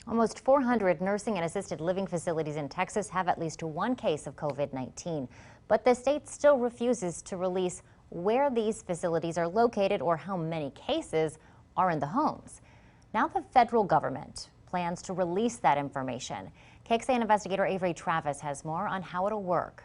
Almost 400 nursing and assisted living facilities in Texas have at least one case of COVID-19, but the state still refuses to release where these facilities are located or how many cases are in the homes. Now the federal government plans to release that information. KXAN investigator Avery Travis has more on how it'll work.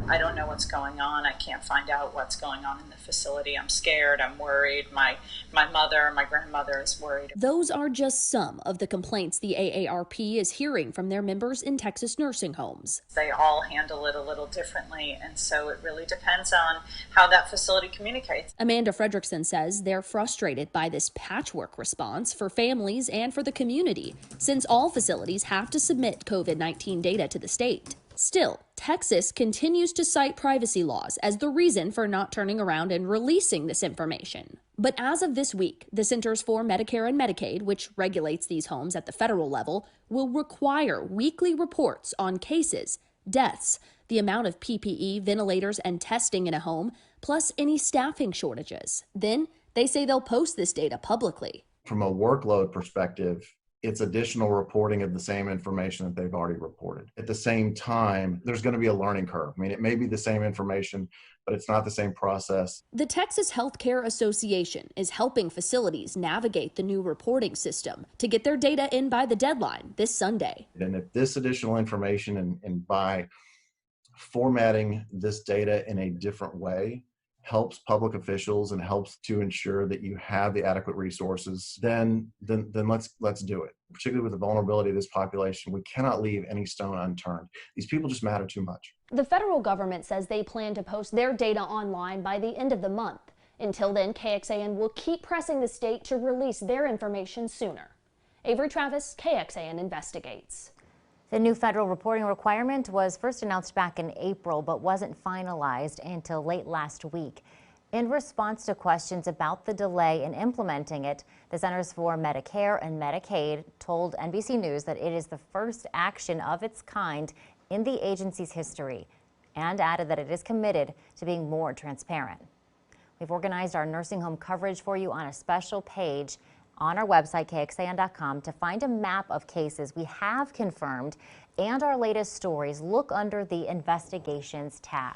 I don't know what's going on. I can't find out what's going on in the facility. I'm scared. I'm worried. My mother, my grandmother is worried. Those are just some of the complaints the AARP is hearing from their members in Texas nursing homes. They all handle it a little differently, and so it really depends on how that facility communicates. Amanda Fredrickson says they're frustrated by this patchwork response for families and for the community, since all facilities have to submit COVID-19 data to the state. Still, Texas continues to cite privacy laws as the reason for not turning around and releasing this information. But as of this week, the Centers for Medicare and Medicaid, which regulates these homes at the federal level, will require weekly reports on cases, deaths, the amount of PPE, ventilators, and testing in a home, plus any staffing shortages. Then they say they'll post this data publicly. From a workload perspective, it's additional reporting of the same information that they've already reported. At the same time, there's going to be a learning curve. I mean, it may be the same information, but it's not the same process. The Texas Healthcare Association is helping facilities navigate the new reporting system to get their data in by the deadline this Sunday. And if this additional information and by formatting this data in a different way helps public officials and helps to ensure that you have the adequate resources, then let's do it. Particularly with the vulnerability of this population, we cannot leave any stone unturned. These people just matter too much. The federal government says they plan to post their data online by the end of the month. Until then, KXAN will keep pressing the state to release their information sooner. Avery Travis, KXAN Investigates. The new federal reporting requirement was first announced back in April, but wasn't finalized until late last week. In response to questions about the delay in implementing it, the Centers for Medicare and Medicaid told NBC News that it is the first action of its kind in the agency's history, and added that it is committed to being more transparent. We've organized our nursing home coverage for you on a special page on our website, KXAN.com, to find a map of cases we have confirmed and our latest stories. Look under the Investigations tab.